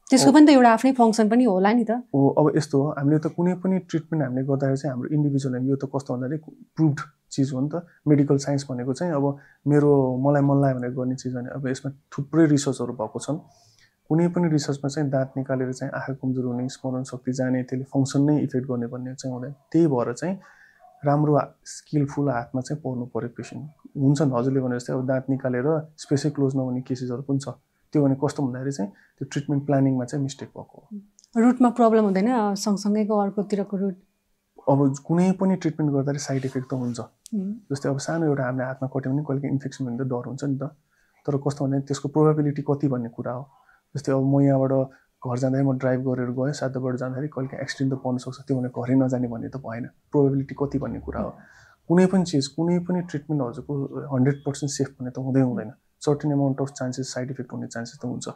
त्यसको पनि त एउटा आफ्नै फङ्सन पनि होला नि त। हो, अब यस्तो हो, हामीले त कुनै पनि ट्रिटमेन्ट हामीले गर्दाखेरि चाहिँ हाम्रो इन्डिभिजुअल यो त कस्तो भन्दाखेरि प्रुभड चिज हो नि त। मेडिकल साइन्स भनेको चाहिँ अब मलाई मन लाग्यो भनेर गर्ने चिज भने अब यसमा थुप्रै रिसर्चहरू भएको छन्। कुनै पनि रिसर्चमा चाहिँ दाँत निकालेर चाहिँ आँखा कमजोर हुने, स्मरण शक्ति जाने, त्यसले फङ्सन नै इफेक्ट गर्ने भन्ने चाहिँ हुँदैन। त्यही भएर चाहिँ राम्रो स्किलफुल हातमा चाहिँ पर्नु पऱ्यो पेसेन्ट। हुन्छन् हजुरले भने जस्तै अब दाँत निकालेर स्पेसै क्लोज नहुने केसेसहरू पनि छ। त्यो भने कस्तो भन्दाखेरि चाहिँ त्यो ट्रिटमेन्ट प्लानिङमा चाहिँ मिस्टेक भएको हो। रुटमा प्रब्लम हुँदैन, सँगसँगैको अर्कोतिरको रुट। अब कुनै पनि ट्रिटमेन्ट गर्दाखेरि साइड इफेक्ट त हुन्छ। जस्तै अब सानो एउटा हामीले हातमा कट्यो भने कहिले इन्फेक्सन हुने त डर हुन्छ नि त। तर कस्तो भने त्यसको प्रोबेबिलिटी कति भन्ने कुरा हो। जस्तै अब म यहाँबाट घर जाँदाखेरि म ड्राइभ गरेर गएँ, सातोबाट जाँदाखेरि कहिले एक्सिडेन्ट त पर्न सक्छ, त्यो भने घरै नजाने भन्ने त भएन। प्रोबेबिलिटी कति भन्ने कुरा हो। कुनै पनि चिज, कुनै पनि ट्रिटमेन्ट हजुरको 100% सेफ भन्ने त हुँदैन। Certain amount of chances side effect हुने चान्सेस त हुन्छ।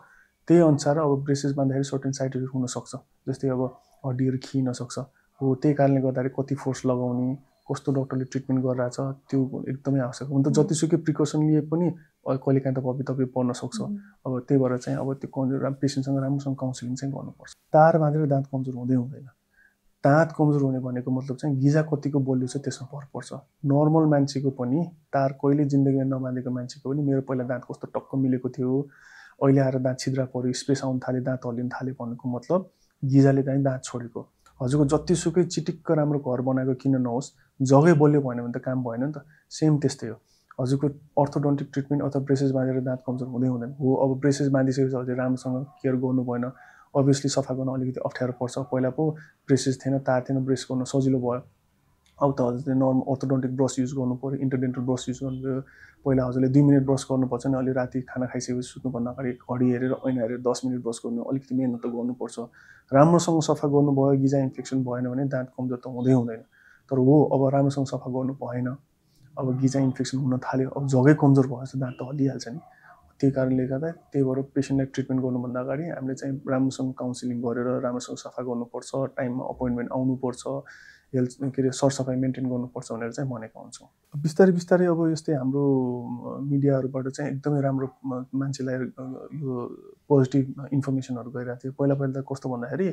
त्यही अनुसार अब ब्रेसेस बाँध्दाखेरि सर्टेन साइड इफेक्ट हुनसक्छ। जस्तै अब हड्डीहरू खिइन सक्छ। हो, त्यही कारणले गर्दाखेरि कति फोर्स लगाउने, कस्तो डक्टरले ट्रिटमेन्ट गरिरहेछ त्यो एकदमै आवश्यक हो। त जतिसुकै प्रिकसन लिए पनि कहिलेकाहीँ त तपाईँ पर्न सक्छ। अब त्यही भएर चाहिँ अब त्यो पेसेन्टसँग राम्रोसँग काउन्सिलिङ चाहिँ गर्नुपर्छ। तार बाँधेर दाँत कमजोर हुँदैन। दाँत कमजोर हुने भनेको मतलब चाहिँ गिजा कतिको बलियो छ त्यसमा फरक पर्छ। नर्मल मान्छेको पनि, तार कहिले जिन्दगीमा नबाँधेको मान्छेको पनि मेरो पहिला दाँत कस्तो टक्क मिलेको थियो, अहिले आएर दाँत छिद्रा पऱ्यो, स्पेस आउनु थाल्यो, दाँत हल्लिन थाल्यो भनेको मतलब गिजाले चाहिँ दाँत छोडेको। हजुरको जतिसुकै चिटिक्क राम्रो घर बनाएको किन नहोस्, जग्गै बलियो भएन भने त काम भएन नि त। सेम त्यस्तै हो। हजुरको अर्थोडोन्टिक ट्रिटमेन्ट अथवा ब्रेसेस बाँधेर दाँत कमजोर हुँदैन। हो, अब ब्रेसेस बाँधिसकेपछि हजुर राम्रोसँग केयर गर्नु भएन, अभियसली सफा गर्न अलिकति अप्ठ्यारो पर्छ। पहिला पो ब्रेसेस थिएन, तार थिएन, ब्रेस गर्न सजिलो भयो। अब त हजुरले नर्मल अर्थोडोन्टिक ब्रस युज गर्नु पऱ्यो, इन्टरडेन्टल ब्रस युज गर्नु पऱ्यो। पहिला हजुरले 2 मिनट ब्रस गर्नुपर्छ नि, अलि राति खाना खाइसकेपछि सुत्नुभन्दा अगाडि घडी हेरेर ऐना हेरेर 10 मिनट ब्रस गर्नु, अलिकति मेहनत त गर्नुपर्छ। राम्रोसँग सफा गर्नुभयो, गिजा इन्फेक्सन भएन भने दाँत कमजोर त हुँदैन। तर हो, अब राम्रोसँग सफा गर्नु भएन, अब गिजा इन्फेक्सन हुन थाल्यो, अब जग्गै कमजोर भयो भने दाँत त हल्लिहाल्छ नि। त्यही कारणले गर्दा त्यही भएर पेसेन्टलाई ट्रिटमेन्ट गर्नुभन्दा अगाडि हामीले चाहिँ राम्रोसँग काउन्सिलिङ गरेर राम्रोसँग सफा गर्नुपर्छ, टाइममा अपोइन्टमेन्ट आउनुपर्छ, हेल्थ के अरे सरसफाइ मेन्टेन गर्नुपर्छ भनेर चाहिँ भनेका हुन्छौँ। बिस्तारै बिस्तारै अब यस्तै हाम्रो मिडियाहरूबाट चाहिँ एकदमै राम्रो मान्छेलाई यो पोजिटिभ इन्फर्मेसनहरू गइरहेको थियो। पहिला त कस्तो भन्दाखेरि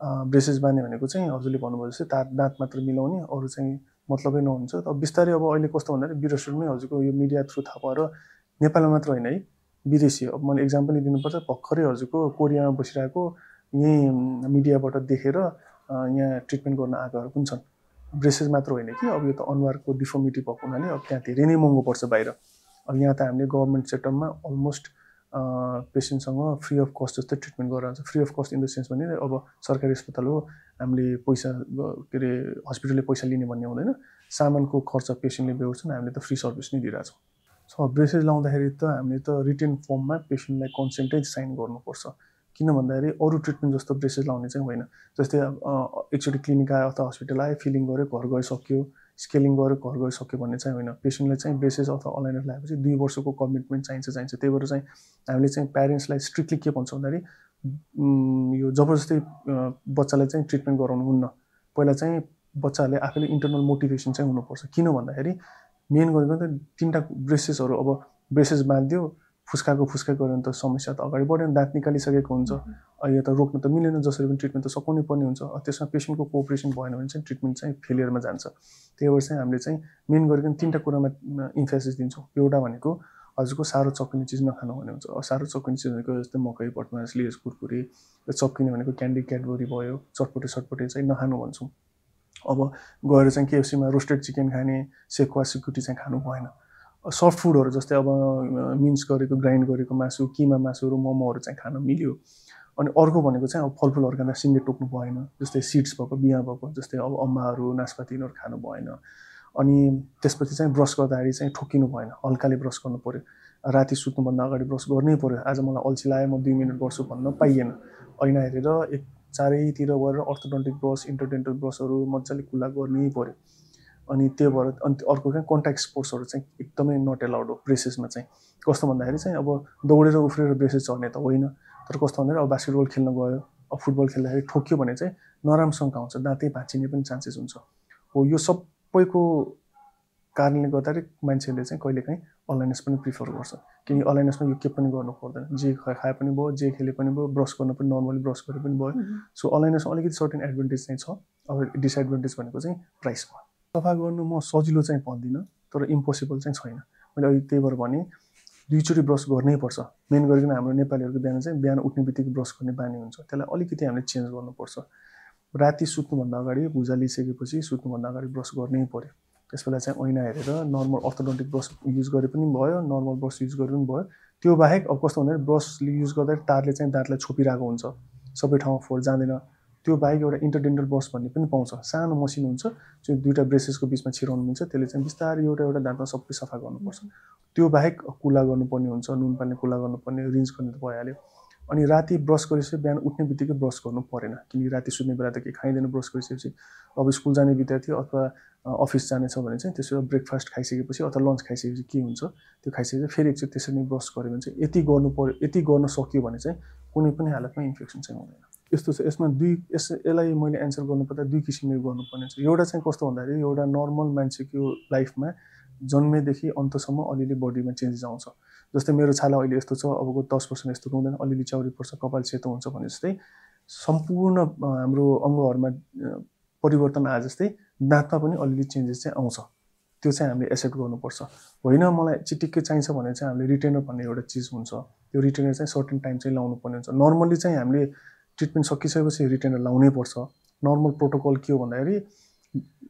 ब्रेसेस बान्ने भनेको चाहिँ हजुरले भन्नुभयो जस्तै दाँत मात्र मिलाउने, अरू चाहिँ मतलबै नहुन्छ। अब बिस्तारै अब अहिले कस्तो भन्दाखेरि वीर सुरुमै हजुरको यो मिडिया थ्रु थाहा पाएर नेपालमा मात्र होइन है, विदेशी, अब मैले इक्जाम्पल दिनुपर्छ, भर्खरै हजुरको कोरियामा बसिरहेको यहीँ मिडियाबाट देखेर यहाँ ट्रिटमेन्ट गर्न आएकाहरू पनि छन्। ब्रेसेस मात्र होइन कि अब यो त अनुहारको डिफर्मिटी भएको हुनाले अब त्यहाँ धेरै नै महँगो पर्छ बाहिर। अब यहाँ त हामीले गभर्मेन्ट सेक्टरमा अलमोस्ट पेसेन्टसँग फ्री अफ कस्ट जस्तै ट्रिटमेन्ट गरेर हुन्छ। Free of cost in the sense भने अब सरकारी अस्पताल हो, हामीले पैसा के अरे हस्पिटलले पैसा लिने भन्ने हुँदैन, सामानको खर्च पेसेन्टले बेहोर्छन्, हामीले त फ्री सर्भिस नै दिइरहेछौँ। सो ब्रेसेस लाउँदाखेरि त हामीले त रिटेन फर्ममा पेसेन्टलाई कन्सेन्टै साइन गर्नुपर्छ। किन भन्दाखेरि अरू ट्रिटमेन्ट जस्तो ब्रेसेस लाउने चाहिँ होइन। जस्तै एकचोटि क्लिनिक आयो अथवा हस्पिटल आयो, फिलिङ गऱ्यो, घर गइसक्यो, स्केलिङ गऱ्यो, घर गइसक्यो भन्ने चाहिँ होइन। पेसेन्टलाई चाहिँ ब्रेसेस अथवा अलाइनर लगाएपछि 2 वर्षको कमिटमेन्ट चाहिन्छ। त्यही भएर चाहिँ हामीले चाहिँ प्यारेन्ट्सलाई स्ट्रिक्टली के भन्छौँ भन्दाखेरि यो जबरजस्ती बच्चालाई चाहिँ ट्रिटमेन्ट गराउनु हुन्न। पहिला चाहिँ बच्चाहरूले आफैले इन्टरनल मोटिभेसन चाहिँ हुनुपर्छ। किन भन्दाखेरि मेन गरेको त 3टा ब्रेसेसहरू, अब ब्रेसेस बाँधिदियो, फुस्काको फुस्का गऱ्यो भने त समस्या त अगाडि बढ्यो, दाँत निकालिसकेको हुन्छ, यो त रोक्न त मिलेन, जसरी पनि ट्रिटमेन्ट त सघाउनै पर्ने हुन्छ। त्यसमा पेसेन्टको कोअपरेसन भएन भने चाहिँ ट्रिटमेन्ट चाहिँ फेलियरमा जान्छ। त्यही भएर चाहिँ हामीले चाहिँ मेन गरेको 3टा कुरामा इम्फेसिस दिन्छौँ। एउटा भनेको हजुरको साह्रो चक्किने चिज नखानु भन्ने हुन्छ। साह्रो चक्किने चिज भनेको जस्तै मकै, भटमास, लेस, कुरकुरे, चक्किने भनेको क्यान्डी, क्याडबरी भयो, चटपटे चाहिँ नखानु भन्छौँ। अब गएर चाहिँ केएफसीमा रोस्टेड चिकन खाने, सेकुवा सिकुटी चाहिँ खानु भएन। सफ्ट फुडहरू जस्तै अब मिन्स गरेको, ग्राइन्ड गरेको मासु, किमा मासुहरू, मोमोहरू चाहिँ खान मिल्यो। अनि अर्को भनेको चाहिँ अब फलफुलहरू खाँदा सिङ्गे टोक्नु भएन, जस्तै सिड्स भएको, बिहा भएको, जस्तै अब अम्बाहरू, नास्पाती यिनीहरू खानु भएन। अनि त्यसपछि चाहिँ ब्रस गर्दाखेरि चाहिँ ठोकिनु भएन, हल्काले ब्रस गर्नु पऱ्यो। राति सुत्नुभन्दा अगाडि ब्रस गर्नै पऱ्यो। आज मलाई अल्छी लाग्यो, म 2 मिनट गर्छु भन्न पाइएन। ऐना हेरेर चारैतिर गएर अर्थोडोन्टिक ब्रस, इन्टरडेन्टल ब्रसहरू मजाले कुल्ला गर्नै पऱ्यो। अनि त्यो भएर अनि अर्को चाहिँ कन्ट्याक्ट स्पोर्ट्सहरू चाहिँ एकदमै नट एलाउड हो ब्रेसेसमा चाहिँ। कस्तो भन्दाखेरि चाहिँ अब दौडेर उफ्रेर ब्रेसेस चढ्ने त होइन, तर कस्तो भन्दाखेरि अब बास्केटबल खेल्न गयो, अब फुटबल खेल्दाखेरि ठोक्यो भने चाहिँ नराम्रोसँग आउँछ, दाँतै भाँचिने पनि चान्सेस हुन्छ। हो यो सबैको कारणले गर्दाखेरि मान्छेहरूले चाहिँ कहिलेकाहीँ अलाइनेस पनि प्रिफर गर्छ। किनकि अलाइनेसमा यो के पनि गर्नु पर्दैन, जे खाए पनि भयो, जे खेले पनि भयो, ब्रस गर्न पनि नर्मली ब्रस गरे पनि भयो। सो अलाइनेसमा अलिकति सर्टेन एडभान्टेज चाहिँ छ। अब डिसएडभान्टेज भनेको चाहिँ प्राइसमा। सफा गर्नु म सजिलो चाहिँ भन्दिनँ, तर इम्पोसिबल चाहिँ छैन। मैले अहिले त्यही भएर भने 2 चोटि ब्रस गर्नै पर्छ। मेन गरिकन हाम्रो नेपालीहरूको बिहान उठ्ने बित्तिकै ब्रस गर्ने बानी हुन्छ, त्यसलाई अलिकति हामीले चेन्ज गर्नुपर्छ। राति सुत्नुभन्दा अगाडि, भुजा लिइसकेपछि सुत्नुभन्दा अगाडि ब्रस गर्नै पर्यो। त्यसबेला चाहिँ ऐना हेरेर नर्मल अर्थोडोन्टिक ब्रस युज गरे पनि भयो, नर्मल ब्रस युज गरे पनि भयो। त्यो बाहेक अब कस्तो भन्दाखेरि ब्रसले युज गर्दाखेरि तारले चाहिँ दाँतलाई छोपिरहेको हुन्छ, सबै ठाउँमा फोहोर जाँदैन। त्यो बाहेक एउटा इन्टरडेन्टल ब्रस भन्ने पनि पाउँछ, सानो मसिनो हुन्छ, जो 2टा ब्रेसेसको बिचमा छिराउनु मिल्छ। त्यसले चाहिँ बिस्तारै एउटा दाँतमा सबै सफा गर्नुपर्छ। त्यो बाहेक कुल्ला गर्नुपर्ने हुन्छ, नुन पानीले कुल्ला गर्नुपर्ने, रिन्स गर्ने त भइहाल्यो। अनि राति ब्रस गरेपछि बिहान उठ्ने बित्तिकै ब्रस गर्नु परेन, किनकि राति सुत्ने बेला त केही खाइँदैन। ब्रस गरिसकेपछि अब स्कुल जाने विद्यार्थी अथवा अफिस जानेछ भने चाहिँ त्यसो ब्रेकफास्ट खाइसकेपछि अथवा लन्च खाइसकेपछि के हुन्छ, त्यो खाइसकेपछि फेरि एकचोटि त्यसरी नै ब्रस गऱ्यो भने चाहिँ यति गर्नु पर्यो, यति गर्न सकियो भने चाहिँ कुनै पनि हालतमा इन्फेक्सन चाहिँ हुँदैन। यस्तो छ। यसमा यसलाई मैले एन्सर गर्नुपर्दा 2 किसिमले गर्नुपर्ने छ। एउटा चाहिँ कस्तो भन्दाखेरि एउटा नर्मल मान्छेको लाइफमा जन्मेदेखि अन्तसम्म अलिअलि बडीमा चेन्जेस आउँछ। जस्तै मेरो छाला अहिले यस्तो छ, अबको 10% यस्तो हुँदैन, अलिअलि चाउरी पर्छ, कपाल सेतो हुन्छ भने जस्तै सम्पूर्ण हाम्रो अङ्गहरूमा परिवर्तन आए जस्तै दाँतमा पनि अलिअलि चेन्जेस चाहिँ आउँछ। त्यो चाहिँ हामीले एक्सेप्ट गर्नुपर्छ। होइन मलाई चिटिक्कै चाहिन्छ भने चाहिँ हामीले रिटेनर भन्ने एउटा चिज हुन्छ, त्यो रिटेनर चाहिँ सर्टेन टाइम चाहिँ लाउनु पर्ने हुन्छ। नर्मली चाहिँ हामीले ट्रिटमेन्ट सकिसकेपछि रिटेनर लाउनै पर्छ। नर्मल प्रोटोकल के हो भन्दाखेरि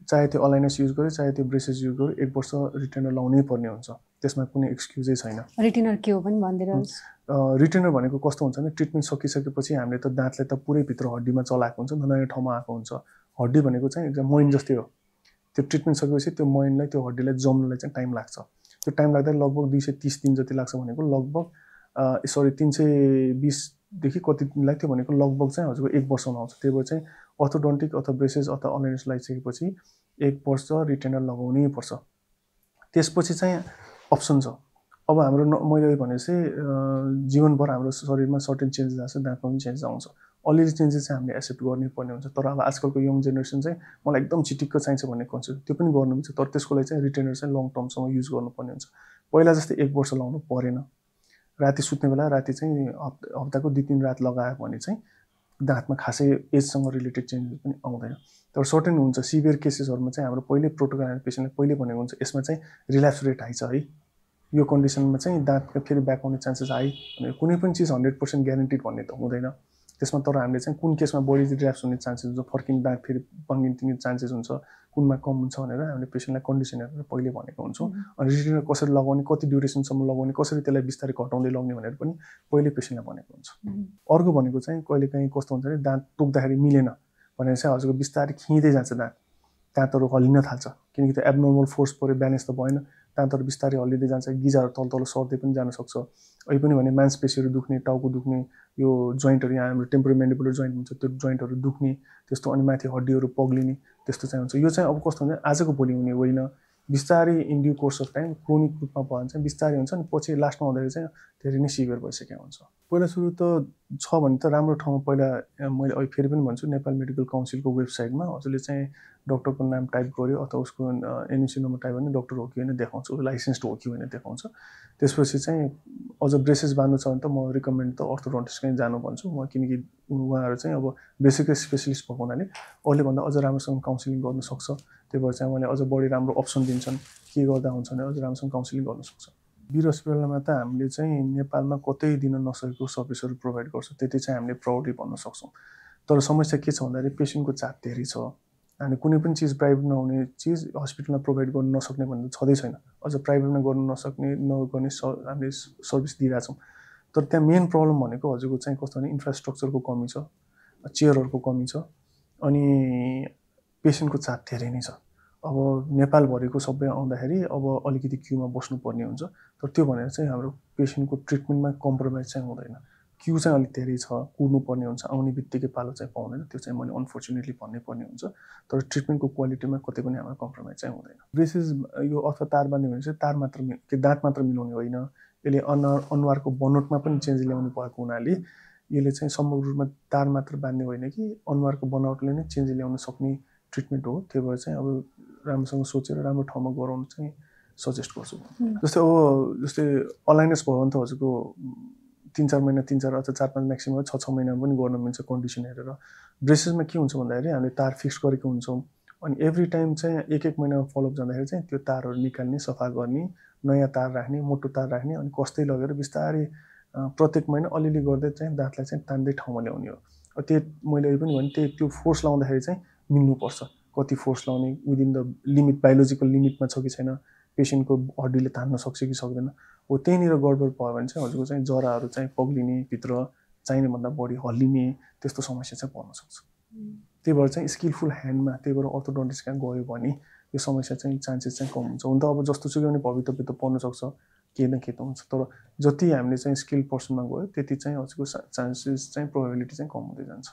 चाहे त्यो अलाइनेस युज गर्यो, चाहे त्यो ब्रेसेस युज गर्यो, 1 वर्ष रिटेनर लाउनै पर्ने हुन्छ। त्यसमा कुनै एक्सक्युजै छैन। रिटेनर के हो पनि भनिदिनुहोस्। रिटेनर भनेको कस्तो हुन्छ भने ट्रिटमेन्ट सकिसकेपछि हामीले त दाँतलाई त पुरै भित्र हड्डीमा चलाएको हुन्छ, नयाँ ठाउँमा आएको हुन्छ। हड्डी भनेको चाहिँ एकदम मैन जस्तै हो। त्यो ट्रिटमेन्ट सकेपछि त्यो मैनलाई, त्यो हड्डीलाई जम्नलाई चाहिँ टाइम लाग्छ। त्यो टाइम लाग्दा लगभग 230 दिन जति लाग्छ भनेको लगभग 320 देखि कति दिन लाग्थ्यो भनेको लगभग चाहिँ हजुरको 1 वर्षमा आउँछ। त्यही भएर चाहिँ अर्थोडोन्टिक अथवा ब्रेसेस अथवा अलाइनेस लगाइसकेपछि 1 वर्ष रिटेनर लगाउनै पर्छ। त्यसपछि चाहिँ अप्सन छ, अब हाम्रो मैले भने चाहिँ जीवनभर हाम्रो शरीरमा सर्टेन चेन्जेस आउँछ, दाँतमा पनि चेन्जेस आउँछ। अलिअलि चेन्जेस चाहिँ हामीले एक्सेप्ट गर्नै पर्ने हुन्छ। तर अब आजकलको यङ जेनेरेसन चाहिँ मलाई एकदम छिटिक्क चाहिन्छ भन्ने कन्सेप्ट त्यो पनि गर्नुहुन्छ, तर त्यसको लागि चाहिँ रिटेनर चाहिँ लङ टर्मसम्म युज गर्नुपर्ने हुन्छ। पहिला जस्तै 1 वर्ष लाउनु परेन। राति सुत्ने बेला राति चाहिँ हप्ताको 2-3 रात लगायो भने चाहिँ दाँतमा खासै एजसँग रिलेटेड चेन्जेस पनि आउँदैन। तर सर्टेन हुन्छ सिभियर केसेसहरूमा चाहिँ हाम्रो पहिले प्रोटोकल पेसेन्टले पहिले भनेको हुन्छ यसमा चाहिँ रिल्याप्स रेट हाई छ है, यो कन्डिसनमा चाहिँ दाँतका फेरि ब्याक आउने चान्सेस हाई। कुनै पनि चिज 100% ग्यारेन्टिड भन्ने त हुँदैन त्यसमा। तर हामीले चाहिँ कुन केसमा बढी रिल्याप्स हुने चान्सेस हुन्छ, फर्किने दाँत फेरि बङ्गिने चान्सेस हुन्छ, कुनमा कम हुन्छ भनेर हामीले पेसेन्टलाई कन्डिसन हेरेर पहिले भनेको हुन्छौँ। अनि रिटेनर कसरी लगाउने, कति ड्युरेसनसम्म लगाउने, कसरी त्यसलाई बिस्तारै घटाउँदै लगाउने भनेर पनि पहिले पेसेन्टलाई भनेको हुन्छ। अर्को भनेको चाहिँ कहिलेकाहीँ कस्तो हुन्छ भने दाँत टोक्दाखेरि मिलेन भनेर चाहिँ हजुरको बिस्तारै खिँदै जान्छ, दाँतहरू हल्लिन थाल्छ, किनकि त्यो एब्नर्मल फोर्स पऱ्यो, ब्यालेन्स त भएन, दाँतहरू बिस्तारै हल्लिँदै जान्छ, गिजाहरू तल सर्दै पनि जान सक्छ। अहिले पनि भने मांसपेशीहरू दुख्ने, टाउको दुख्ने, यो जोइन्टहरू यहाँ हाम्रो टेम्पोरोमेन्डिबुलर जोइन्ट हुन्छ त्यो जोइन्टहरू दुख्ने त्यस्तो, अनि माथि हड्डीहरू पग्लिने त्यस्तो चाहिँ हुन्छ। यो चाहिँ अब कस्तो हुन्छ आजको भोलि हुने होइन, बिस्तारै in due course of time chronic रूपमा भयो भने चाहिँ बिस्तारै हुन्छ, अनि पछि लास्टमा आउँदाखेरि चाहिँ धेरै नै सिभियर भइसकेको हुन्छ। पहिला सुरु त छ भने त राम्रो ठाउँमा पहिला मैले अहिले फेरि पनि भन्छु नेपाल मेडिकल काउन्सिलको वेबसाइटमा हजुरले चाहिँ डक्टरको नाम टाइप गर्यो अथवा उसको एनओसी नम्बर टाइप गर्ने डक्टर हो कि होइन देखाउँछ, लाइसेन्स्ड हो कि होइन देखाउँछ। त्यसपछि चाहिँ अझ ब्रेसेस बाँध्नु छ भने त म रिकमेन्ड त अर्थोडोन्टिस्टकै जानु भन्छु म, किनकि उहाँहरू चाहिँ अब बेसिकै स्पेसलिस्ट भएको हुनाले अरूले भन्दा अझ राम्रोसँग काउन्सिलिङ गर्न सक्छ। त्यही भएर चाहिँ उहाँले अझ बढी राम्रो अप्सन दिन्छन्, के गर्दा हुन्छ भने अझ राम्रोसँग काउन्सिलिङ गर्न सक्छ। वीर हस्पिटलमा त हामीले चाहिँ नेपालमा कतै दिन नसकेको सर्भिसहरू प्रोभाइड गर्छ, त्यति चाहिँ हामीले प्राउडली भन्न सक्छौँ। तर समस्या के छ भन्दाखेरि पेसेन्टको चाप धेरै छ, अनि कुनै पनि चिज प्राइभेट नहुने चिज हस्पिटलमा प्रोभाइड गर्न नसक्ने भन्ने छँदै छैन। अझ प्राइभेटमा गर्न नसक्ने नगर्ने हामीले सर्भिस दिइरहेछौँ। तर त्यहाँ मेन प्रब्लम भनेको हजुरको चाहिँ कस्तो भने इन्फ्रास्ट्रक्चरको कमी छ, चेयरहरूको कमी छ, अनि पेसेन्टको चाप धेरै नै छ। अब नेपालभरिको सबै आउँदाखेरि अब अलिकति क्युमा बस्नुपर्ने हुन्छ, तर त्यो भनेर चाहिँ हाम्रो पेसेन्टको ट्रिटमेन्टमा कम्प्रोमाइज चाहिँ हुँदैन। क्यु चाहिँ अलिक धेरै छ, कुर्नुपर्ने हुन्छ, आउने बित्तिकै पालो चाहिँ पाउँदैन, त्यो चाहिँ मैले अनफोर्चुनेटली भन्नै पर्ने हुन्छ। तर ट्रिटमेन्टको क्वालिटीमा कतै पनि हाम्रो कम्प्रोमाइज चाहिँ हुँदैन। ब्रेसेस यो अथवा तार बाँध्यो भने चाहिँ तार मात्र दाँत मात्र मिलाउने होइन, यसले अनुहारको बनोटमा पनि चेन्ज ल्याउनु भएको हुनाले यसले चाहिँ समग्र रूपमा तार मात्र बाँध्ने होइन कि अनुहारको बनावटले नै चेन्ज ल्याउन सक्ने ट्रिटमेन्ट हो। त्यही भएर चाहिँ अब राम्रोसँग सोचेर राम्रो ठाउँमा गराउनु चाहिँ सजेस्ट गर्छु। जस्तै अलाइनेस भयो भने त हजुरको 3-4 महिना 3-4 अथवा 4-5 म्याक्सिमम 6-6 महिना पनि गर्न मिल्छ कन्डिसन हेरेर। ब्रेसेसमा के हुन्छ भन्दाखेरि हामीले तार फिक्स गरेको हुन्छौँ, अनि एभ्री टाइम चाहिँ 1-1 महिनामा फलोअप जाँदाखेरि चाहिँ त्यो तारहरू निकाल्ने, सफा गर्ने, नयाँ तार राख्ने, मोटो तार राख्ने, अनि कस्तै लगेर बिस्तारै प्रत्येक महिना अलिअलि गर्दै चाहिँ दाँतलाई चाहिँ तान्दै ठाउँमा ल्याउने हो। त्यही मैले पनि भने त्यो फोर्स लाउँदाखेरि चाहिँ मिल्नुपर्छ, कति फोर्स लाउने, विदिन द लिमिट, बायोलोजिकल लिमिटमा छ कि छैन, पेसेन्टको हड्डीले तान्न सक्छ कि सक्दैन हो। त्यहीँनिर गडबड भयो भने चाहिँ हजुरको चाहिँ जराहरू चाहिँ पग्लिने, भित्र चाहिने भन्दा बढी हल्लिने त्यस्तो समस्या चाहिँ पर्न सक्छ। त्यही भएर चाहिँ स्किलफुल ह्यान्डमा, त्यही भएर अर्थोडोन्टिस्ट कहाँ गयो भने यो समस्या चाहिँ चान्सेस चाहिँ कम हुन्छ। हुन त अब जस्तो सुकै पनि भवितव्य त पर्न सक्छ, केही न केही त हुन्छ, तर जति हामीले चाहिँ स्किल पर्सनमा गयो त्यति चाहिँ हजुरको चान्सेस चाहिँ प्रोबेबिलिटी चाहिँ कम हुँदै जान्छ।